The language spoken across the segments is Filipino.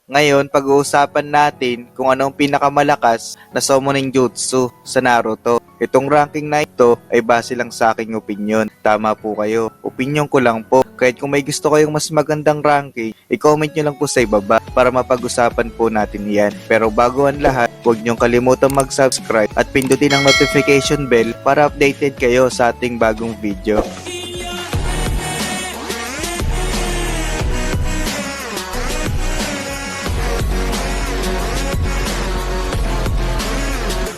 Ngayon, pag-uusapan natin kung anong pinakamalakas na summoning jutsu sa Naruto. Itong ranking na ito ay base lang sa aking opinyon. Tama po kayo. Opinyon ko lang po. Kahit kung may gusto kayong mas magandang ranking, i-comment nyo lang po sa ibaba para mapag-usapan po natin yan. Pero bago ang lahat, huwag nyong kalimutan mag-subscribe at pindutin ang notification bell para updated kayo sa ating bagong video.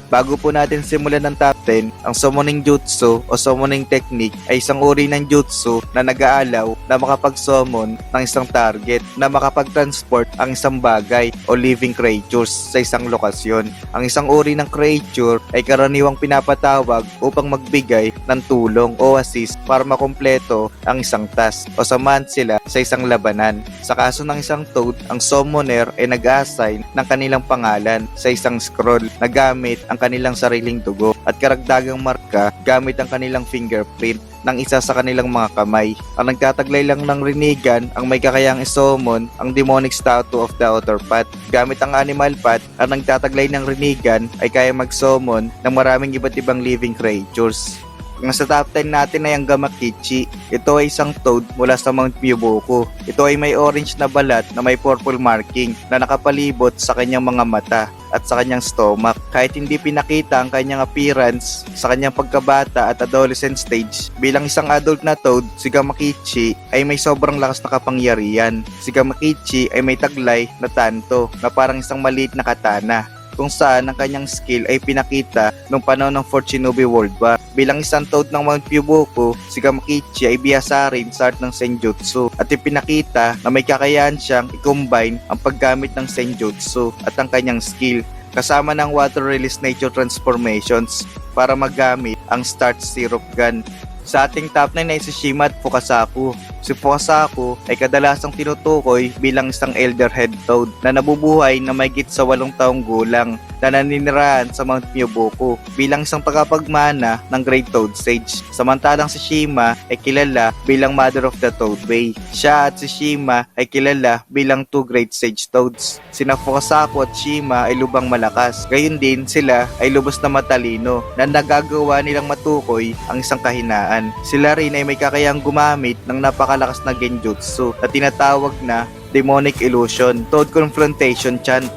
Bago po natin simulan ng top 10, ang summoning jutsu o summoning technique ay isang uri ng jutsu na nag-aalaw na makapag-summon ng isang target na makapag-transport ang isang bagay o living creatures sa isang lokasyon. Ang isang uri ng creature ay karaniwang pinapatawag upang magbigay ng tulong o assist para makumpleto ang isang task o samahan sila sa isang labanan. Sa kaso ng isang toad, ang summoner ay nag-assign ng kanilang pangalan sa isang scroll na gamit ang kanilang sariling dugo at karagdagang marka gamit ang kanilang fingerprint ng isa sa kanilang mga kamay. Ang nagtataglay lang ng rinigan ang may kakayang isummon ang demonic statue of the outer path. Gamit ang animal path, ang nagtataglay ng rinigan ay kaya mag-summon ng maraming iba't ibang living creatures. Ang sa top 10 natin ay ang Gamakichi. Ito ay isang toad mula sa Mount Myuboku. Ito ay may orange na balat na may purple marking na nakapalibot sa kanyang mga mata at sa kanyang stomach. Kahit hindi pinakita ang kanyang appearance sa kanyang pagkabata at adolescent stage, bilang isang adult na toad, si Gamakichi ay may sobrang lakas na kapangyarihan. Si Gamakichi ay may taglay na tanto na parang isang maliit na katana, kung saan ang kanyang skill ay pinakita nung panahon ng 4th Shinobi World War. Bilang isang toad ng Mount Myuboku, si Gamakichi ay bihasa rin sa art ng Senjutsu at ipinakita na may kakayahan siyang i-combine ang paggamit ng Senjutsu at ang kanyang skill kasama ng water release nature transformations para magamit ang Starch Syrup Gun. Sa ating top 9 ay si Shima at Fukasaku. Si Fukasaku ay kadalasang tinutukoy bilang isang elder head toad na nabubuhay na mahigit sa 8 taong gulang na naninirahan sa Mount Myuboku bilang isang tagapagmana ng Great Toad Sage. Samantalang si Shima ay kilala bilang Mother of the Toad Way. Siya at si Shima ay kilala bilang 2 Great Sage Toads. Sina Fukasaku at Shima ay lubang malakas. Gayun din sila ay lubos na matalino na nagagawa nilang matukoy ang isang kahinaan. Sila rin ay may kakayang gumamit ng napakalakas na genjutsu na tinatawag na Demonic Illusion, Toad Confrontation Chant.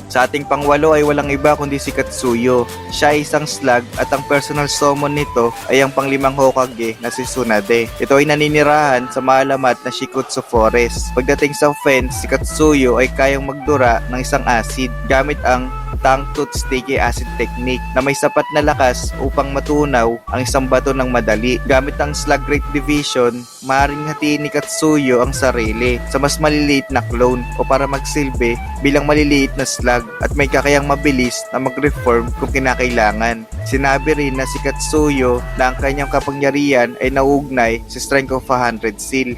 Sa ating pangwalo ay walang iba kundi si Katsuyo. Siya ay isang slug at ang personal summon nito ay ang panglimang Hokage na si Tsunade. Ito ay naninirahan sa maalamat na Shikutsu Forest. Pagdating sa offense, si Katsuyo ay kayang magdura ng isang acid gamit ang Tongue Tooth Sticky Acid Technique na may sapat na lakas upang matunaw ang isang bato ng madali. Gamit ang Slug Great Division, maaaring hatiin ni Katsuyo ang sarili sa mas maliliit na clone o para magsilbi bilang maliliit na slug at may kakayang mabilis na mag-reform kung kinakailangan. Sinabi rin na si Katsuyo na ang kanyang kapangyarihan ay nauugnay sa Strength of 100 Seal.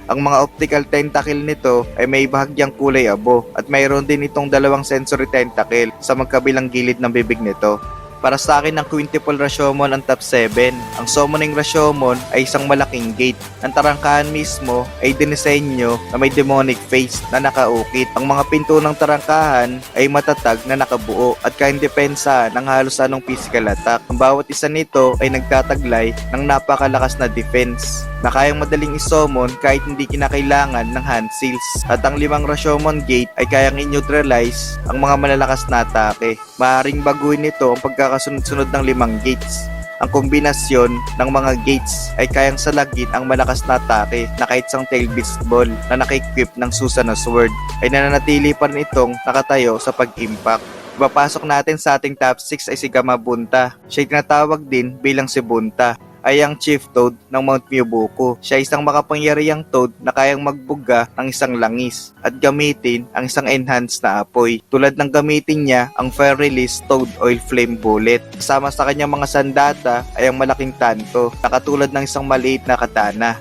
Ang mga optical tentacle nito ay may bahagyang kulay abo at mayroon din itong 2 sensory tentacle sa magkabilang gilid ng bibig nito. Para sa akin, ang Quintuple Rashomon ang top 7. Ang Summoning Rashomon ay isang malaking gate. Ang tarangkahan mismo ay dinisenyo na may demonic face na nakaukit. Ang mga pinto ng tarangkahan ay matatag na nakabuo at kayang depensa ng halos anong physical attack. Ang bawat isa nito ay nagtataglay ng napakalakas na defense na kayang madaling isummon kahit hindi kinakailangan ng hand seals. At ang 5 Rashomon gate ay kayang i-neutralize ang mga malalakas na atake. Maaaring baguhin nito ang pagkakasunod-sunod ng 5 gates. Ang kombinasyon ng mga gates ay kayang salagin ang malakas na atake na kahit isang tail beast ball na naka-equip ng Susanoo Sword ay nananatili pa rin itong nakatayo sa pag-impact. Ipapasok natin sa ating top 6 ay si Gamabunta. Siya ay tinatawag din bilang si Bunta. Ay ang Chief Toad ng Mount Myuboku. Siya ay isang makapangyarihang toad na kayang magbuga ng isang langis at gamitin ang isang enhanced na apoy. Tulad ng gamitin niya ang Fire Release Toad Oil Flame Bullet. Kasama sa kanyang mga sandata ay ang malaking tanto na katulad ng isang maliit na katana.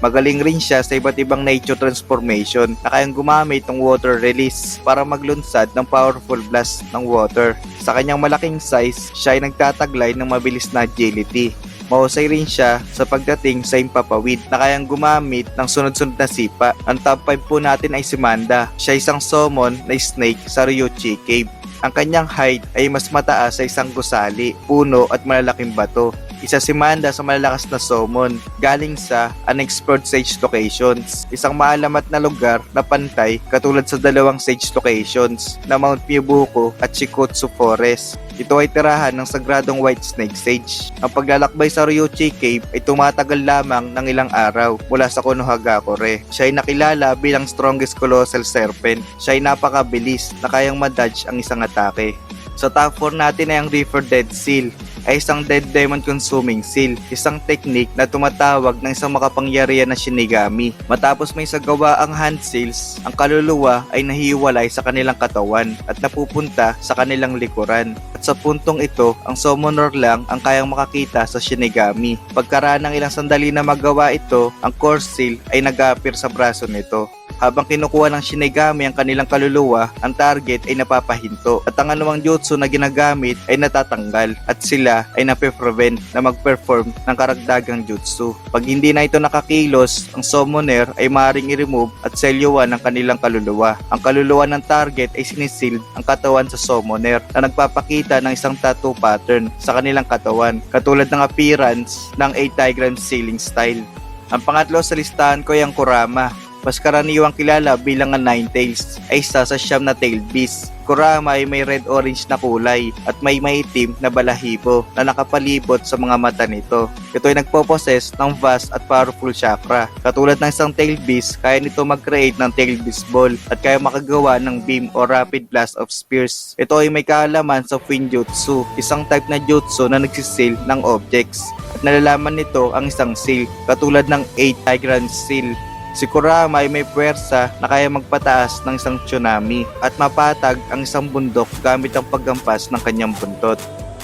Magaling rin siya sa iba't ibang nature transformation na kayang gumamit ng water release para maglunsad ng powerful blast ng water. Sa kanyang malaking size, siya ay nagtataglay ng mabilis na agility. Mahusay rin siya sa pagdating sa himpapawid na kayang gumamit ng sunod-sunod na sipa. Ang top 5 po natin ay si Manda. Siya isang summon na snake sa Ryuchi Cave. Ang kanyang height ay mas mataas sa isang gusali, puno at malalaking bato. Isa si Manda sa malalakas na summon galing sa unexplored sage locations, isang maalamat na lugar na pantay katulad sa dalawang sage locations na Mount Miyabuko at Shikotsu Forest. Ito ay tirahan ng sagradong White Snake Sage. Ang paglalakbay sa Ryuchi Cave ay tumatagal lamang ng ilang araw mula sa Konohagakure. Siya ay nakilala bilang strongest colossal serpent. Siya ay napakabilis na kayang madodge ang isang atake. Sa top 4 natin ay ang Reaper Dead Seal, ay isang dead diamond consuming seal, isang technique na tumatawag ng isang makapangyarihan na Shinigami. Matapos may sagawa ang hand seals, ang kaluluwa ay nahiwalay sa kanilang katawan at napupunta sa kanilang likuran. At sa puntong ito, ang summoner lang ang kayang makakita sa Shinigami. Pagkaraan ng ilang sandali na magawa ito, ang core seal ay nag-appear sa braso nito. Habang kinukuha ng Shinigami ang kanilang kaluluwa, ang target ay napapahinto at ang anumang jutsu na ginagamit ay natatanggal at sila ay nape-prevent na mag-perform ng karagdagang jutsu. Pag hindi na ito nakakilos, ang summoner ay maaaring i-remove at selyuan ang kanilang kaluluwa. Ang kaluluwa ng target ay sinisealed ang katawan sa summoner na nagpapakita ng isang tattoo pattern sa kanilang katawan, katulad ng appearance ng A-Tigram sealing style. Ang pangatlo sa listahan ko ay ang Kurama. Mas karaniwang kilala bilang ang Ninetales ay isa sa siyam na tailed beast. Kurama ay may red-orange na kulay at may maitim na balahibo na nakapalibot sa mga mata nito. Ito ay nagpo-possess ng vast at powerful chakra. Katulad ng isang tailed beast, kaya nito mag-create ng tailed beast ball at kaya makagawa ng beam o rapid blast of spears. Ito ay may kaalaman sa Fuinjutsu, isang type na jutsu na nagsiseal ng objects. At nalalaman nito ang isang seal, katulad ng 8 Tigram seal. Si Kurama ay may puwersa na kaya magpataas ng isang tsunami at mapatag ang isang bundok gamit ang paggampas ng kanyang buntot.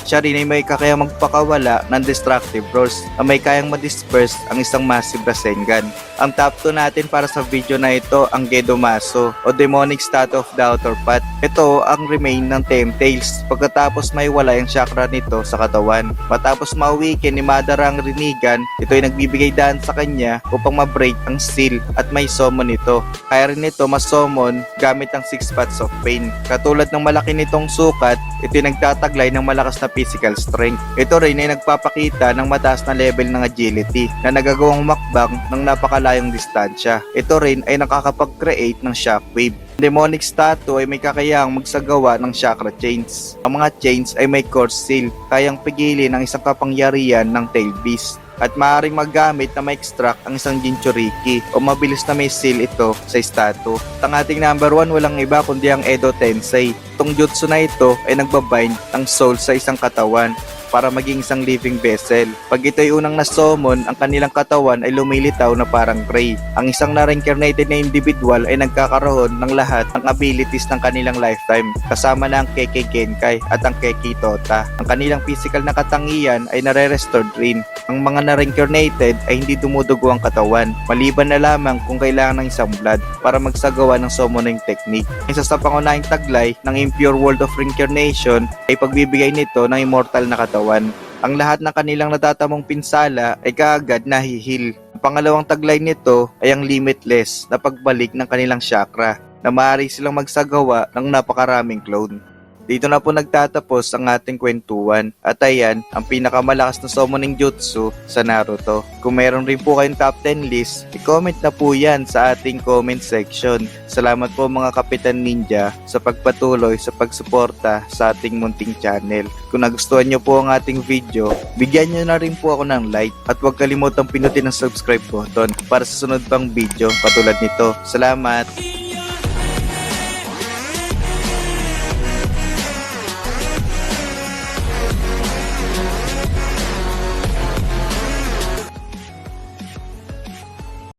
Siya rin ay may kakayang magpakawala ng destructive roars na may kayang madisperse ang isang massive Rasengan. Ang top 2 natin para sa video na ito ang Gedomaso o Demonic Statue of the Outer Path. Ito ang remain ng Temptails pagkatapos may wala ang chakra nito sa katawan. Matapos ma-awaken ni Madara ang Rinnegan, ito ay nagbibigay daan sa kanya upang ma-break ang seal at may summon nito. Kaya rin ito ma-summon gamit ang 6 Paths of Pain. Katulad ng malaki nitong sukat, ito ay nagtataglay ng malakas na physical strength. Ito rin ay nagpapakita ng mataas na level ng agility na nagagawang makbang ng napakalayong distansya. Ito rin ay nakakapag-create ng shockwave. Demonic statue ay may kakayahang magsagawa ng chakra chains. Ang mga chains ay may core seal, kayang pigilin ang isang kapangyarihan ng tail beast. At maaaring magamit na ma-extract ang isang Jinchuriki o mabilis na may seal ito sa statue. At ang ating number 1 walang iba kundi ang Edo Tensei. Itong jutsu na ito ay nagbabind ng soul sa isang katawan para maging isang living vessel. Pag ito ay unang na-summon, ang kanilang katawan ay lumilitaw na parang gray. Ang isang na-reincarnated na individual ay nagkakaroon ng lahat ng abilities ng kanilang lifetime, kasama na ang Kekkei Genkai at ang Kekkei Tota. Ang kanilang physical na katangian ay nare-restored rin. Ang mga na-reincarnated ay hindi dumudugo ang katawan, maliban na lamang kung kailangan ng isang blood para magsagawa ng summoning technique. Isa sa pangunahing taglay ng Impure World of Reincarnation ay pagbibigay nito ng immortal na katawan. Ang lahat ng kanilang natatamong pinsala ay kaagad nahihil. Ang pangalawang taglay nito ay ang limitless na pagbalik ng kanilang chakra na maaari silang magsagawa ng napakaraming clone. Dito na po nagtatapos ang ating kwentuhan at ayan ang pinakamalakas na summoning jutsu sa Naruto. Kung meron rin po kayong top 10 list, i-comment na po yan sa ating comment section. Salamat po mga Kapitan Ninja sa pagpatuloy sa pagsuporta sa ating munting channel. Kung nagustuhan nyo po ang ating video, bigyan nyo na rin po ako ng like at huwag kalimutang pinutin ang subscribe button para sa sunod pang video katulad nito. Salamat!